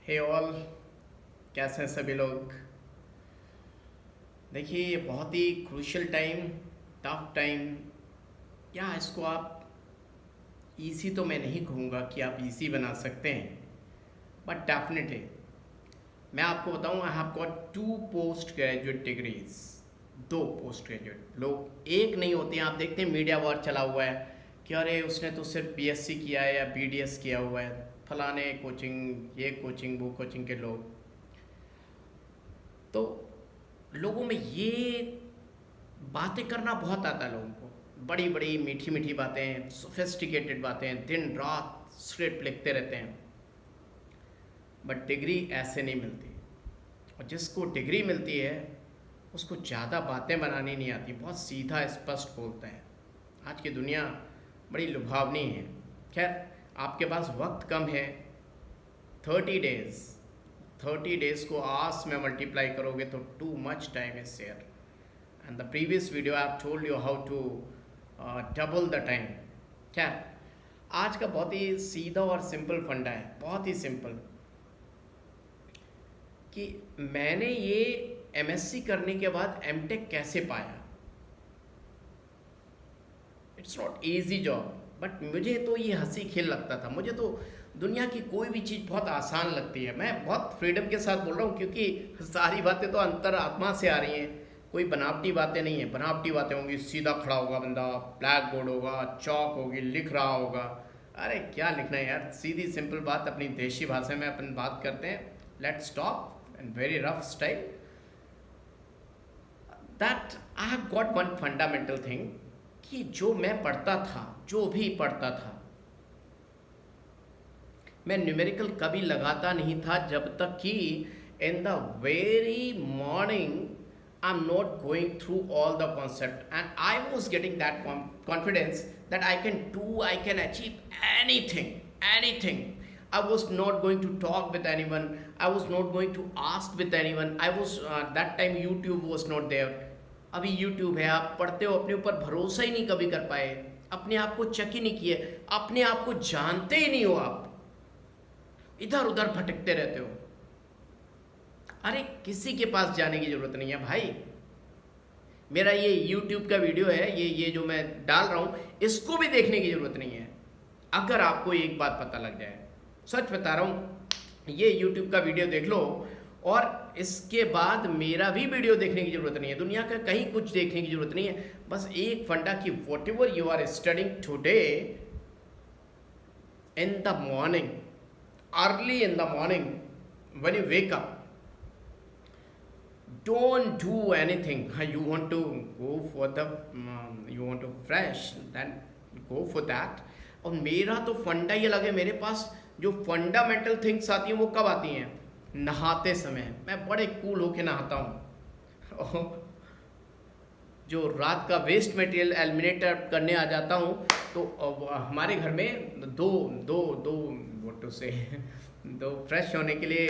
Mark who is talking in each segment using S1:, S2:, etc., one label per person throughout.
S1: हे all, कैसे हैं सभी लोग। देखिए, ये बहुत ही क्रूशियल टाइम, टफ टाइम। या इसको आप इजी तो मैं नहीं कहूँगा कि आप इजी बना सकते हैं, बट डेफिनेटली मैं आपको बताऊँ, आई have got 2 post graduate degrees. 2 post graduate लोग एक नहीं होते हैं। आप देखते हैं मीडिया वॉर चला हुआ है कि अरे उसने तो सिर्फ बीएससी किया है या बीडीएस किया हुआ है, फलाने कोचिंग, ये कोचिंग, वो कोचिंग के लोग। तो लोगों में ये बातें करना बहुत आता है लोगों को, बड़ी बड़ी मीठी मीठी बातें, सोफिस्टिकेटेड बातें, दिन रात स्क्रिप्ट लिखते रहते हैं। बट डिग्री ऐसे नहीं मिलती, और जिसको डिग्री मिलती है उसको ज़्यादा बातें बनानी नहीं आती, बहुत सीधा स्पष्ट बोलते हैं। आज की दुनिया बड़ी लुभावनी है। खैर, आपके पास वक्त कम है, 30 डेज। 30 डेज को आवर्स में मल्टीप्लाई करोगे तो too much time is share. And the previous video I have told you how to double the time. खैर, आज का बहुत ही सीधा और सिंपल फंडा है, बहुत ही सिंपल, कि मैंने ये एमएससी करने के बाद एमटेक कैसे पाया। It's not easy job, but मुझे तो ये हंसी खेल लगता था। मुझे तो दुनिया की कोई भी चीज़ बहुत आसान लगती है। मैं बहुत फ्रीडम के साथ बोल रहा हूँ, क्योंकि सारी बातें तो अंतर आत्मा से आ रही हैं, कोई बनावटी बातें नहीं है। बनावटी बातें होंगी, सीधा खड़ा होगा बंदा, ब्लैक बोर्ड होगा, चौक होगी, लिख रहा होगा। अरे क्या लिखना है यार, सीधी सिंपल बात अपनी देशी भाषा में अपन बात करते हैं। Let's talk in very rough style that I have got one fundamental thing, कि जो मैं पढ़ता था, जो भी पढ़ता था, मैं न्यूमेरिकल कभी लगाता नहीं था जब तक कि in the very morning I am not going through all the concept, and I was getting that confidence that I can do, I can achieve anything. I was not going to talk with anyone. I was not going to ask with anyone. I was that time YouTube was not there. अभी YouTube है, आप पढ़ते हो, अपने ऊपर भरोसा ही नहीं कभी कर पाए, अपने आप को चेक ही नहीं किए, अपने आप को जानते ही नहीं हो, आप इधर उधर भटकते रहते हो। अरे किसी के पास जाने की जरूरत नहीं है भाई। मेरा ये YouTube का वीडियो है, ये जो मैं डाल रहा हूं, इसको भी देखने की जरूरत नहीं है। अगर आपको एक बात पता लग जाए, सच बता रहा हूँ, ये YouTube का वीडियो देख लो और इसके बाद मेरा भी वीडियो देखने की जरूरत नहीं है, दुनिया का कहीं कुछ देखने की जरूरत नहीं है। बस एक फंडा कि whatever you are studying today in the morning, early in the morning when you wake up, don't do anything. You want to go for the you want to fresh, then go for that. और मेरा तो फंडा ये लगे, मेरे पास जो fundamental things आती हैं वो कब आती हैं? नहाते समय। मैं बड़े कूल होके नहाता हूँ। जो रात का वेस्ट मटेरियल एलिमिनेटर करने आ जाता हूँ, तो हमारे घर में दो दो दो what to say दो फ्रेश होने के लिए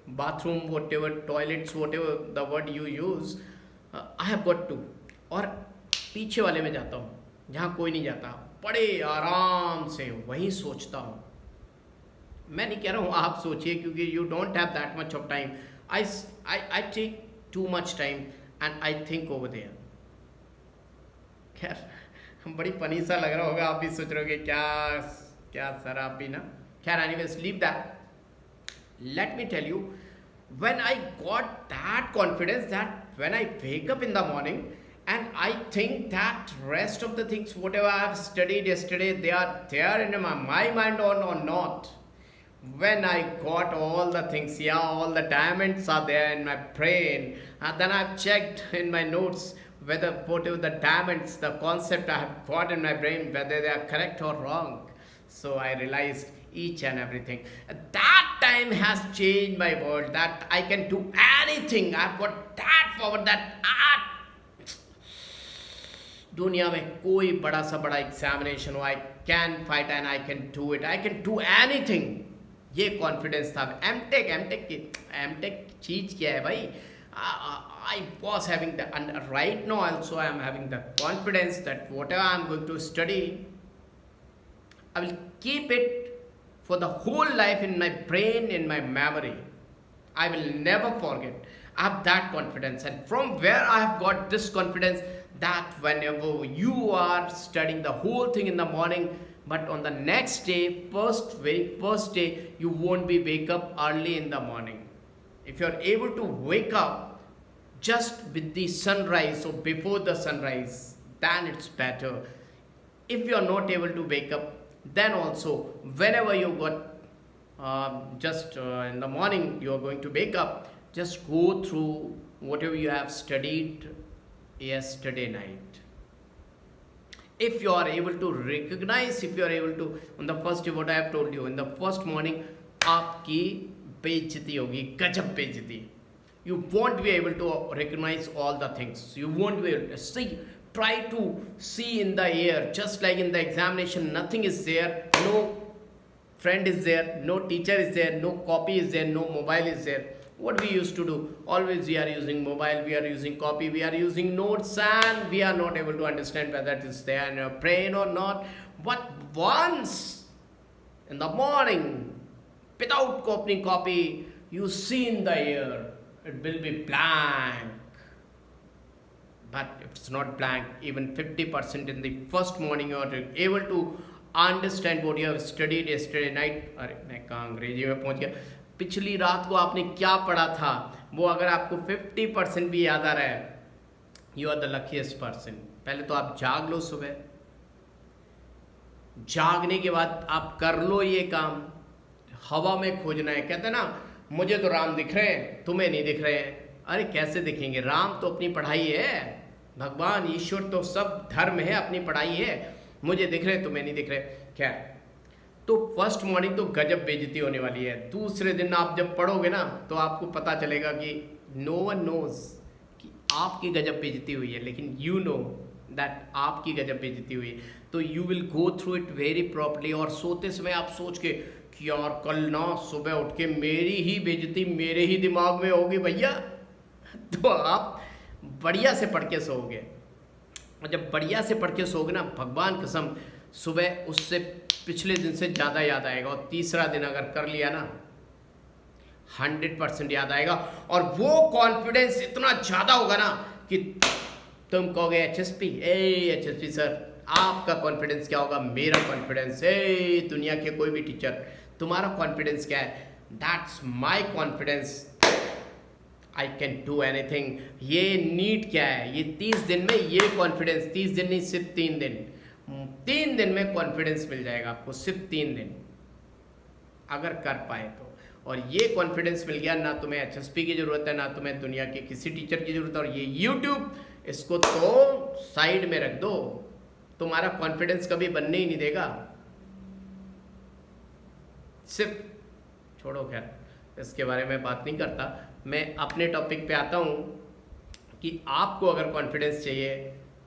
S1: bathroom, whatever, toilets, whatever the word you use, I have got to. और पीछे वाले में जाता हूँ जहाँ कोई नहीं जाता, बड़े आराम से वहीं सोचता हूँ। मैं नहीं कह रहा हूँ आप सोचिए, क्योंकि you don't have that much of time. I take too much time and I think over there. खैर, बड़ी फनी सा लग रहा होगा, आप भी सोच रहे होगे क्या क्या सर आप भी ना। खैर, anyways, leave that. Let me tell you, when I got that confidence that when I wake up in the morning and I think that rest of the things, whatever I have studied yesterday, they are there in my mind or not. When I got all the things, yeah, all the diamonds are there in my brain, and then I've checked in my notes whether whatever the diamonds, the concept I have got in my brain, whether they are correct or wrong. So I realized each and everything. That time has changed my world, that I can do anything. I've got that power that दुनिया में कोई बड़ा सा बड़ा examination हो, I can fight and I can do it, I can do anything. ये confidence था। MTech चीज क्या है भाई? I was having the, and right now also I am having the confidence that whatever I am going to study, I will keep it for the whole life in my brain, in my memory. I will never forget. I have that confidence. And from where I have got this confidence, that whenever you are studying the whole thing in the morning, but on the next day, very first day, you won't be wake up early in the morning. If you are able to wake up just with the sunrise or before the sunrise, then it's better. If you are not able to wake up, then also whenever you got just in the morning you are going to wake up, just go through whatever you have studied yesterday night. If you are able to recognize, if you are able to, on the first day, what I have told you, in the first morning आपकी बेइज्जती होगी, गजब बेइज्जती. You won't be able to recognize all the things. You won't be able to see. Try to see in the air, just like in the examination, nothing is there, no friend is there, no teacher is there, no copy is there, no mobile is there. What we used to do, always we are using mobile, we are using copy, we are using notes, and we are not able to understand whether it is there in your brain or not. But once in the morning, without opening copy, you see in the air, it will be blank. But if it's not blank, even 50% in the first morning you are able to understand what you have studied yesterday night. अरे मैं कहाँ अंग्रेजी में पहुँच गया. पिछली रात को आपने क्या पढ़ा था, वो अगर आपको 50% भी याद आ रहा है, you are the luckiest person. पहले तो आप जाग लो सुबह, जागने के बाद आप कर लो ये काम. हवा में खोजना है. कहते हैं ना, मुझे तो राम दिख रहे हैं, तुम्हें नहीं दिख रहे हैं. अरे कैसे दिखेंगे? राम तो अपनी पढ़ाई है, भगवान ईश्वर तो सब धर्म है, अपनी पढ़ाई है. मुझे दिख रहे, तुम्हें नहीं दिख रहे. क्या तो फर्स्ट मॉर्निंग तो गजब बेइज्जती होने वाली है. दूसरे दिन आप जब पढ़ोगे ना, तो आपको पता चलेगा कि नो वन नोज कि आपकी गजब बेइज्जती हुई है, लेकिन यू नो दैट आपकी गजब बेइज्जती हुई है. तो you will go through it very properly. और सोते समय आप सोच के कि यार कल ना सुबह उठ के मेरी ही बेइज्जती मेरे ही दिमाग में होगी भैया, तो आप बढ़िया से पढ़ के सोओगे. और जब बढ़िया से पढ़ के सोओगे ना, भगवान कसम, सुबह उससे पिछले दिन से ज़्यादा याद आएगा. और तीसरा दिन अगर कर लिया ना, 100% याद आएगा. और वो कॉन्फिडेंस इतना ज़्यादा होगा ना कि तुम कहोगे एचएसपी सर, आपका कॉन्फिडेंस क्या होगा? मेरा कॉन्फिडेंस, दुनिया के कोई भी टीचर, तुम्हारा कॉन्फिडेंस क्या है? That's my confidence. I can do anything. ये नीट क्या है? ये 30 दिन में ये कॉन्फिडेंस, 30 दिन नहीं, सिर्फ 3 दिन, 3 दिन में कॉन्फिडेंस मिल जाएगा आपको, सिर्फ 3 दिन अगर कर पाए तो. और ये कॉन्फिडेंस मिल गया, ना तुम्हें एचएसपी की ज़रूरत है, ना तुम्हें दुनिया के किसी टीचर की ज़रूरत है. और ये यूट्यूब, इसको तो साइड में रख दो, तुम्हारा कॉन्फिडेंस कभी बनने ही नहीं देगा. सिर्फ छोड़ो, खैर इसके बारे में बात नहीं करता. मैं अपने टॉपिक पे आता हूँ कि आपको अगर कॉन्फिडेंस चाहिए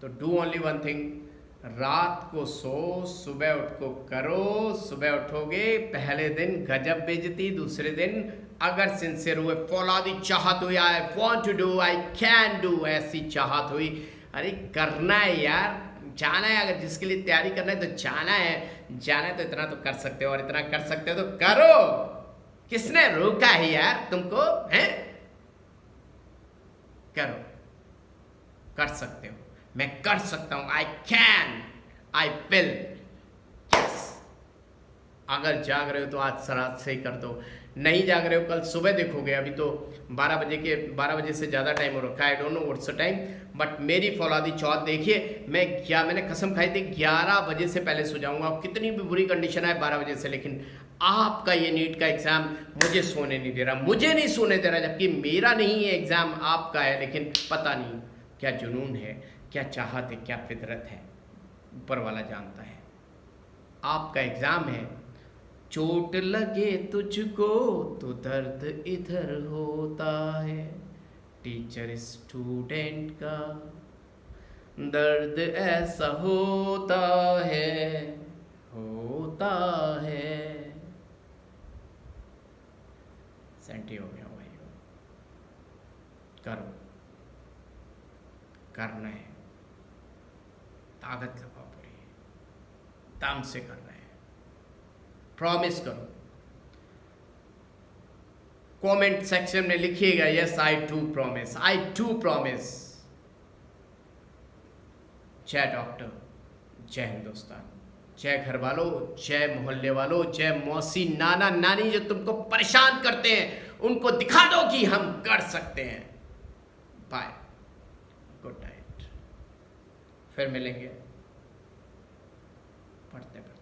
S1: तो डू ओनली वन थिंग. रात को सो, सुबह उठ को करो. सुबह उठोगे, पहले दिन गजब बेइज्जती, दूसरे दिन अगर सिंसियर हुए, फौलादी चाहत हुई, I want to do, I can do, ऐसी चाहत हुई, अरे करना है यार, जाना है. अगर जिसके लिए तैयारी करना है तो जाना है, जाना है तो इतना तो कर सकते हो, और इतना कर सकते हो तो करो. किसने रोका है यार तुमको? हैं? करो, कर सकते हो. मैं कर सकता हूं, I can, I will. Yes. अगर जाग रहे हो तो आज रात से ही कर दो. नहीं जाग रहे हो, कल सुबह देखोगे. अभी तो 12 बजे से ज़्यादा टाइम हो रखा है. I don't know what's the time, but मेरी फौलादी चौथ देखिए, मैंने कसम खाई थी 11 बजे से पहले सो जाऊंगा. कितनी भी बुरी कंडीशन है 12 बजे से, लेकिन आपका ये नीट का एग्ज़ाम मुझे सोने नहीं दे रहा, मुझे नहीं सोने दे रहा. जबकि मेरा नहीं है एग्ज़ाम, आपका है. लेकिन पता नहीं क्या जुनून है, क्या चाहत है, क्या फितरत है, ऊपर वाला जानता है. आपका एग्ज़ाम है. चोट लगे तुझको तो दर्द इधर होता है, टीचर स्टूडेंट का दर्द ऐसा होता है, होता है. सेंटी हो गया भाई. करो, करना है, ताकत लगाओ, पूरी दम से करना है. प्रॉमिस करो। कमेंट सेक्शन में लिखिएगा, yes I too promise, I too promise. जय डॉक्टर, जय हिंदुस्तान, जय घर वालों, जय मोहल्ले वालों, जय मौसी नाना नानी जो तुमको परेशान करते हैं, उनको दिखा दो कि हम कर सकते हैं। बाय, गुड नाइट, फिर मिलेंगे, पढ़ते पढ़ते।